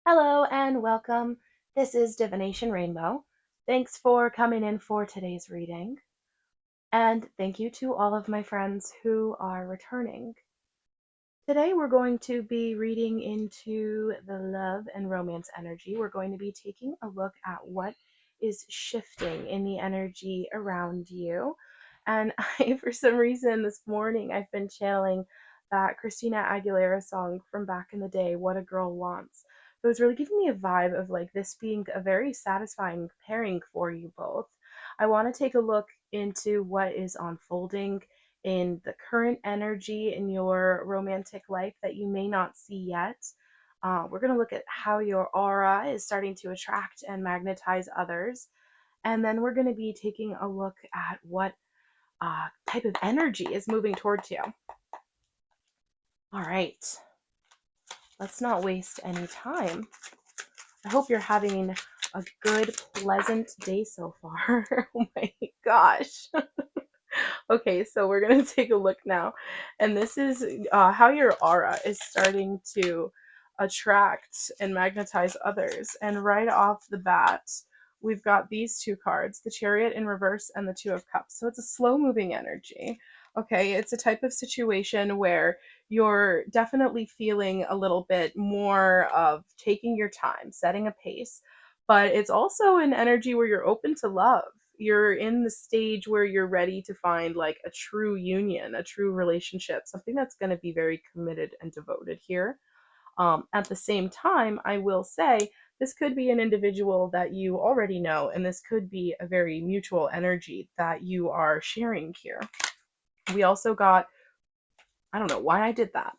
Hello and welcome. This is Divination Rainbow. Thanks for coming in for today's reading. And thank you to all of my friends who are returning. Today we're going to be reading into the love and romance energy. We're going to be taking a look at what is shifting in the energy around you. And for some reason, this morning I've been channeling that Christina Aguilera song from back in the day, What a Girl Wants. It was really giving me a vibe of like this being a very satisfying pairing for you both. I want to take a look into what is unfolding in the current energy in your romantic life that you may not see yet. We're going to look at how your aura is starting to attract and magnetize others. And then we're going to be taking a look at what type of energy is moving towards you. All right, let's not waste any time. I hope you're having a good, pleasant day so far. Oh my gosh. Okay, so we're going to take a look now. And this is how your aura is starting to attract and magnetize others. And right off the bat, we've got these two cards, the Chariot in reverse and the Two of Cups. So it's a slow moving energy. Okay, it's a type of situation where you're definitely feeling a little bit more of taking your time, setting a pace, but it's also an energy where you're open to love. You're in the stage where you're ready to find like a true union, a true relationship, something that's going to be very committed and devoted here. At the same time, I will say this could be an individual that you already know, and this could be a very mutual energy that you are sharing here. We also got, I don't know why I did that.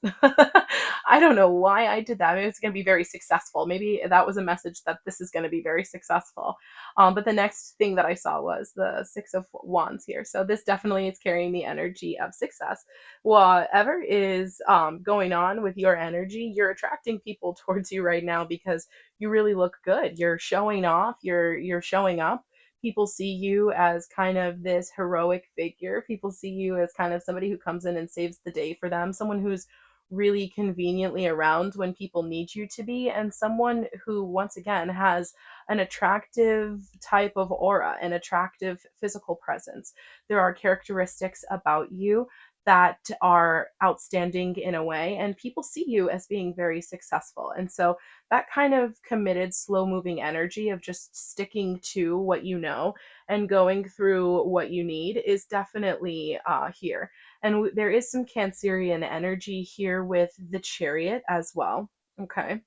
I don't know why I did that. Maybe it's going to be very successful. Maybe that was a message that this is going to be very successful. But the next thing that I saw was the Six of Wands here. So this definitely is carrying the energy of success. Whatever is going on with your energy, you're attracting people towards you right now because you really look good. You're showing off. You're showing up. People see you as kind of this heroic figure. People see you as kind of somebody who comes in and saves the day for them, someone who's really conveniently around when people need you to be, and someone who, once again, has an attractive type of aura, an attractive physical presence. There are characteristics about you that are outstanding in a way, and people see you as being very successful. And so that kind of committed, slow moving energy of just sticking to what you know and going through what you need is definitely here. And there is some Cancerian energy here with the Chariot as well. Okay.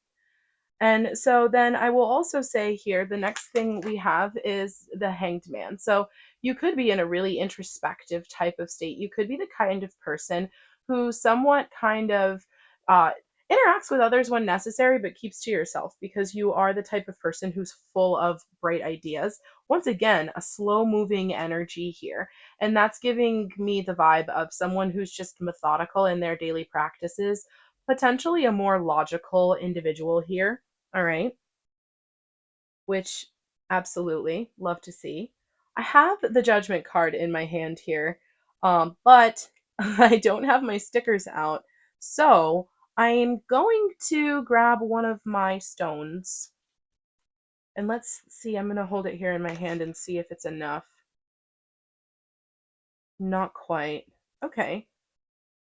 And so then I will also say here the next thing we have is the Hanged Man. So you could be in a really introspective type of state. You could be the kind of person who somewhat kind of uh, interacts with others when necessary, but keeps to yourself because you are the type of person who's full of bright ideas. Once again, a slow moving energy here. And that's giving me the vibe of someone who's just methodical in their daily practices, potentially a more logical individual here. All right, which absolutely love to see. I have the judgment card in my hand here, but I don't have my stickers out. So I'm going to grab one of my stones and let's see. I'm going to hold it here in my hand and see if it's enough. Not quite. Okay,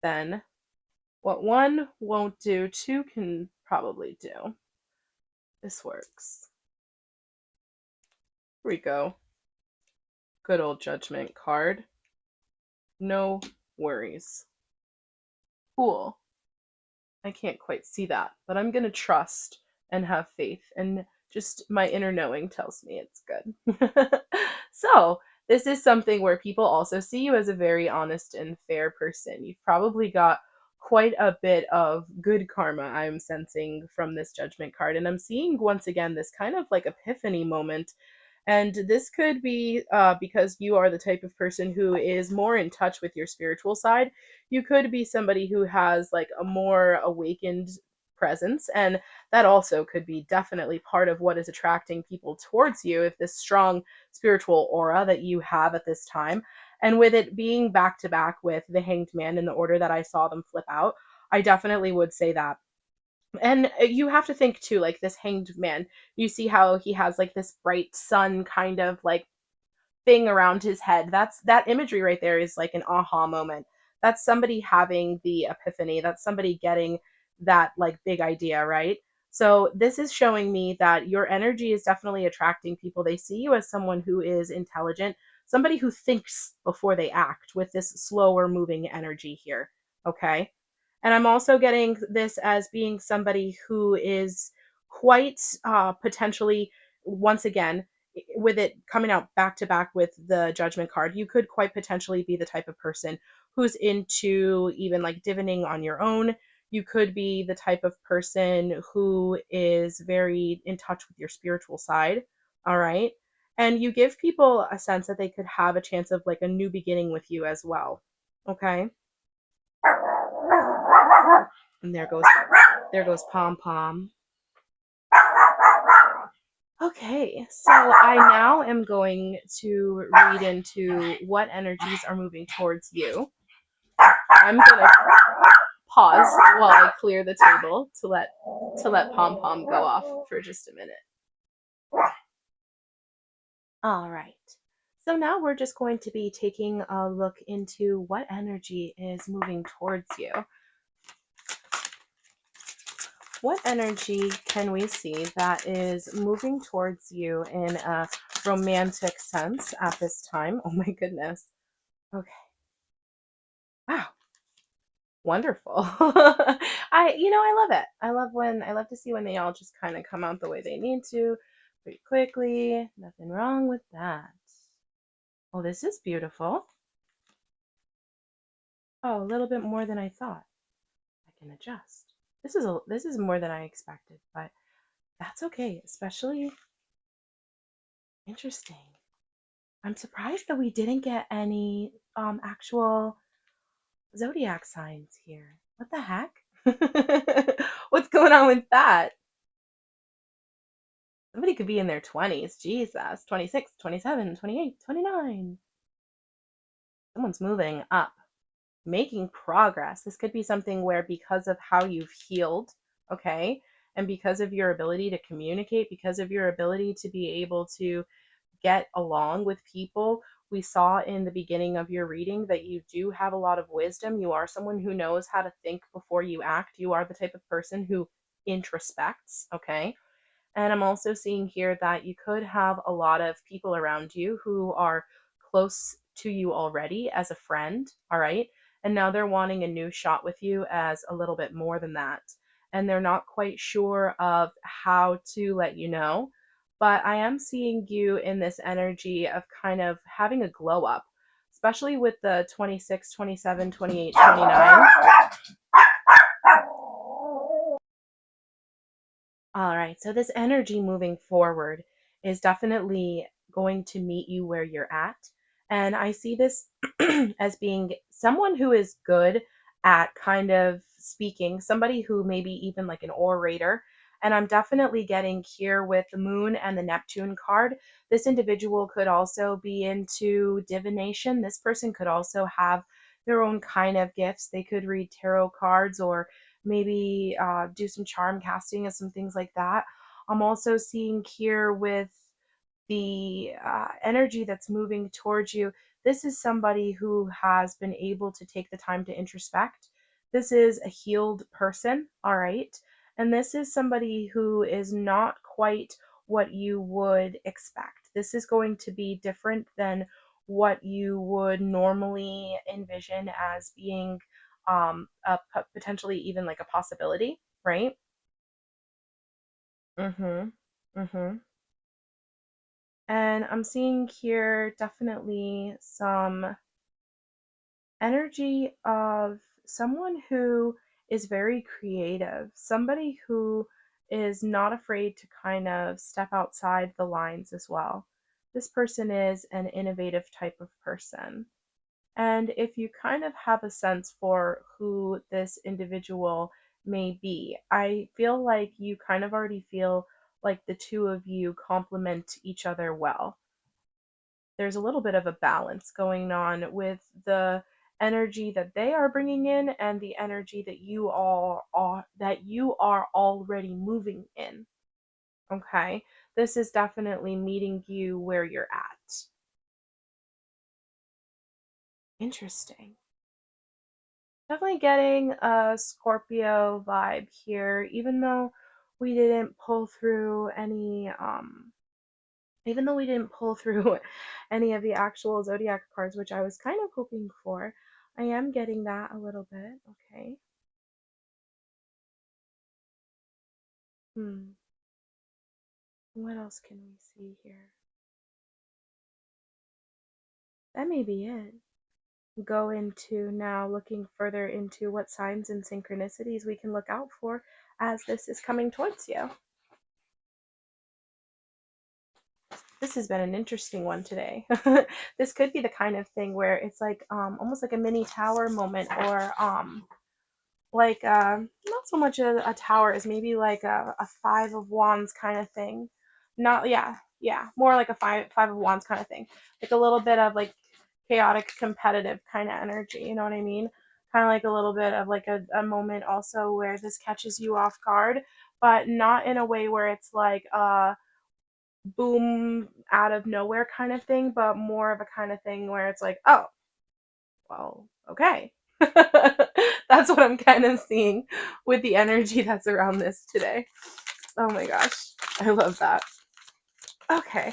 then what one won't do, two can probably do. This works. Here we go. Good old judgment card. No worries. Cool. I can't quite see that, but I'm going to trust and have faith. And just my inner knowing tells me it's good. So, this is something where people also see you as a very honest and fair person. You've probably got quite a bit of good karma, I'm sensing from this judgment card. And I'm seeing once again this kind of like epiphany moment. And this could be because you are the type of person who is more in touch with your spiritual side. You could be somebody who has like a more awakened presence, and that also could be definitely part of what is attracting people towards you, if this strong spiritual aura that you have at this time. And with it being back to back with the Hanged Man in the order that I saw them flip out, I definitely would say that And you have to think too, like this hanged man. You see how he has like this bright sun kind of like thing around his head. That imagery right there is like an aha moment. That's somebody having the epiphany. That's somebody getting that like big idea, right? So this is showing me that your energy is definitely attracting people. They see you as someone who is intelligent, somebody who thinks before they act with this slower moving energy here. Okay. And I'm also getting this as being somebody who is quite potentially, once again, with it coming out back to back with the judgment card, you could quite potentially be the type of person who's into even like divining on your own. You could be the type of person who is very in touch with your spiritual side. All right. And you give people a sense that they could have a chance of like a new beginning with you as well. Okay. And there goes Pom Pom. Okay, so I now am going to read into what energies are moving towards you. I'm gonna pause while I clear the table to let Pom Pom go off for just a minute. All right. So now we're just going to be taking a look into what energy is moving towards you. What energy can we see that is moving towards you in a romantic sense at this time? Oh my goodness. Okay. Wow. Wonderful. I love it. I love to see when they all just kind of come out the way they need to pretty quickly. Nothing wrong with that. Oh, this is beautiful. Oh, a little bit more than I thought. I can adjust. This is more than I expected, but that's okay, especially interesting. I'm surprised that we didn't get any actual zodiac signs here. What the heck? What's going on with that? Somebody could be in their 20s. Jesus. 26, 27, 28, 29. Someone's moving up, making progress. This could be something where, because of how you've healed, okay, and because of your ability to communicate, because of your ability to be able to get along with people. We saw in the beginning of your reading that you do have a lot of wisdom. You are someone who knows how to think before you act. You are the type of person who introspects, okay? And I'm also seeing here that you could have a lot of people around you who are close to you already as a friend, all right? And now they're wanting a new shot with you as a little bit more than that. And they're not quite sure of how to let you know. But I am seeing you in this energy of kind of having a glow up, especially with the 26, 27, 28, 29. All right, so this energy moving forward is definitely going to meet you where you're at. And I see this as being someone who is good at kind of speaking, somebody who maybe even like an orator. And I'm definitely getting here with the moon and the Neptune card. This individual could also be into divination. This person could also have their own kind of gifts. They could read tarot cards or maybe do some charm casting and some things like that. I'm also seeing here with the energy that's moving towards you. This is somebody who has been able to take the time to introspect. This is a healed person, all right? And this is somebody who is not quite what you would expect. This is going to be different than what you would normally envision as being potentially even like a possibility, right? Mm-hmm. Mm-hmm. And I'm seeing here definitely some energy of someone who is very creative, somebody who is not afraid to kind of step outside the lines as well. This person is an innovative type of person. And if you kind of have a sense for who this individual may be, I feel like you kind of already feel like the two of you complement each other well. There's a little bit of a balance going on with the energy that they are bringing in and the energy that you are already moving in. Okay? This is definitely meeting you where you're at. Interesting. Definitely getting a Scorpio vibe here, even though we didn't pull through any of the actual zodiac cards, which I was kind of hoping for. I am getting that a little bit. Okay. Hmm. What else can we see here? That may be it. Go into now looking further into what signs and synchronicities we can look out for as this is coming towards you. This has been an interesting one today. This could be the kind of thing where it's like almost like a mini tower moment, or like not so much a tower as maybe like a five of wands kind of thing. Not yeah, more like a five of wands kind of thing. Like a little bit of like chaotic competitive kind of energy, you know what I mean? Kind of like a little bit of like a moment also where this catches you off guard, but not in a way where it's like boom out of nowhere kind of thing, but more of a kind of thing where it's like, oh, well, okay. That's what I'm kind of seeing with the energy that's around this today. Oh my gosh, I love that. Okay,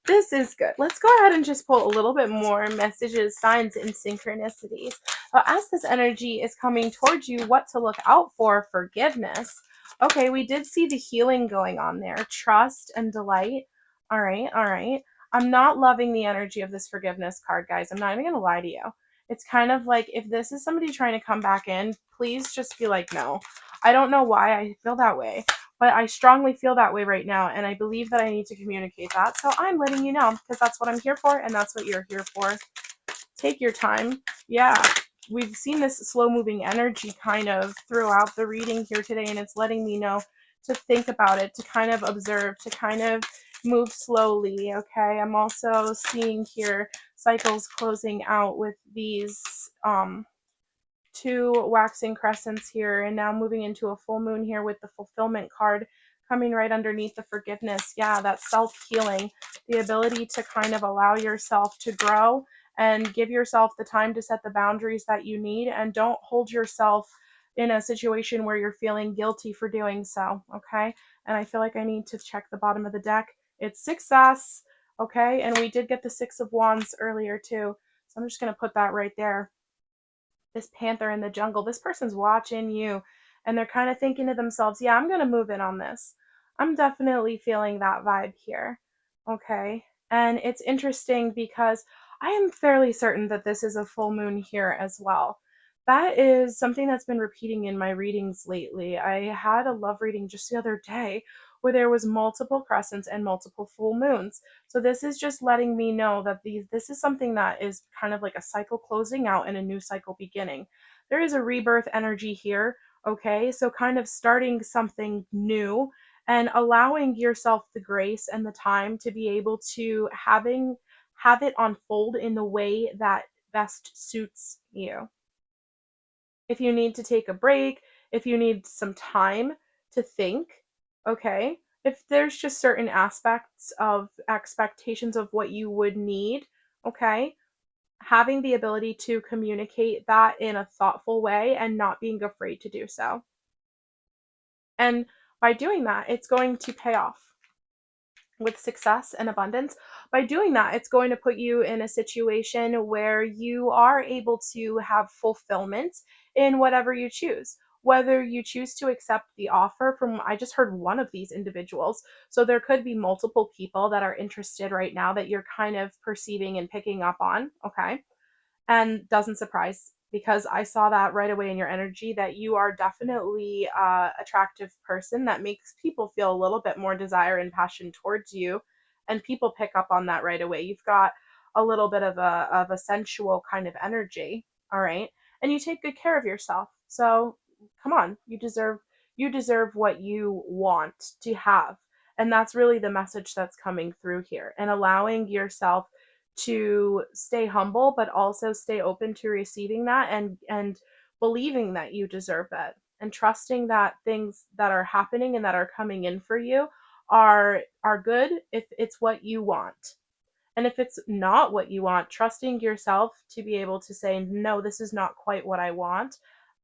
this is good. Let's go ahead and just pull a little bit more messages, signs, and synchronicities. As this energy is coming towards you, what to look out for: forgiveness. Okay, we did see the healing going on there, trust and delight. All right, all right. I'm not loving the energy of this forgiveness card, guys. I'm not even going to lie to you. It's kind of like if this is somebody trying to come back in, please just be like, no. I don't know why I feel that way, but I strongly feel that way right now, and I believe that I need to communicate that. So I'm letting you know because that's what I'm here for, and that's what you're here for. Take your time. Yeah, we've seen this slow moving energy kind of throughout the reading here today, and it's letting me know to think about it, to kind of observe, to kind of move slowly. Okay, I'm also seeing here cycles closing out with these two waxing crescents here, and now moving into a full moon here with the fulfillment card coming right underneath the forgiveness. Yeah, that self-healing, the ability to kind of allow yourself to grow and give yourself the time to set the boundaries that you need, and don't hold yourself in a situation where you're feeling guilty for doing so. Okay, and I feel like I need to check the bottom of the deck. It's success. Okay, and we did get the Six of Wands earlier too, so I'm just going to put that right there. This panther in the jungle, this person's watching you, and they're kind of thinking to themselves, yeah, I'm going to move in on this. I'm definitely feeling that vibe here. Okay. And it's interesting because I am fairly certain that this is a full moon here as well. That is something that's been repeating in my readings lately. I had a love reading just the other day where there was multiple crescents and multiple full moons. So this is just letting me know that this is something that is kind of like a cycle closing out and a new cycle beginning. There is a rebirth energy here, okay? So kind of starting something new and allowing yourself the grace and the time to be able to have it unfold in the way that best suits you. If you need to take a break, if you need some time to think, okay? If there's just certain aspects of expectations of what you would need, okay? Having the ability to communicate that in a thoughtful way and not being afraid to do so. And by doing that, it's going to pay off with success and abundance. By doing that, it's going to put you in a situation where you are able to have fulfillment in whatever you choose. Whether you choose to accept the offer from, I just heard one of these individuals. So there could be multiple people that are interested right now that you're kind of perceiving and picking up on. Okay. And doesn't surprise because I saw that right away in your energy that you are definitely a attractive person that makes people feel a little bit more desire and passion towards you, and people pick up on that right away. You've got a little bit of a sensual kind of energy, all right, and you take good care of yourself. So come on, you deserve what you want to have, and that's really the message that's coming through here, and allowing yourself to stay humble, but also stay open to receiving that, and believing that you deserve that, and trusting that things that are happening and that are coming in for you are good if it's what you want. And if it's not what you want, trusting yourself to be able to say, no, this is not quite what I want.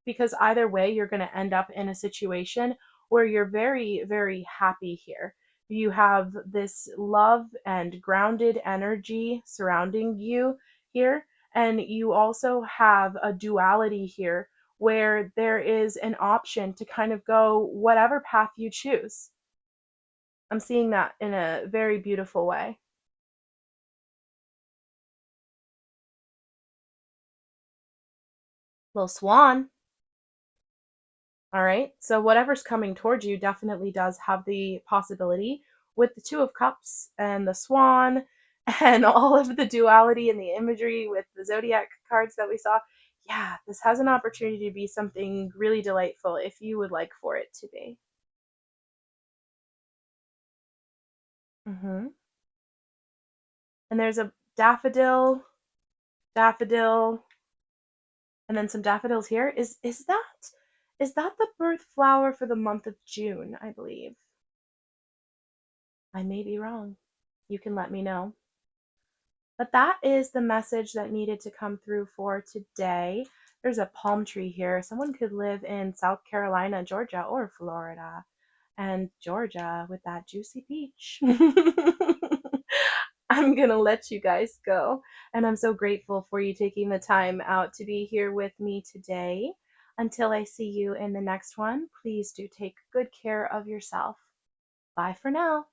Because either way, you're going to end up in a situation where you're very, very happy here. You have this love and grounded energy surrounding you here. And you also have a duality here where there is an option to kind of go whatever path you choose. I'm seeing that in a very beautiful way. Little swan. All right. So whatever's coming towards you definitely does have the possibility with the Two of Cups and the Swan and all of the duality and the imagery with the zodiac cards that we saw. Yeah, this has an opportunity to be something really delightful if you would like for it to be. Hmm. And there's a daffodil, and then some daffodils here. Is that the birth flower for the month of June, I believe? I may be wrong. You can let me know. But that is the message that needed to come through for today. There's a palm tree here. Someone could live in South Carolina, Georgia, or Florida. And Georgia with that juicy peach. I'm going to let you guys go. And I'm so grateful for you taking the time out to be here with me today. Until I see you in the next one, please do take good care of yourself. Bye for now.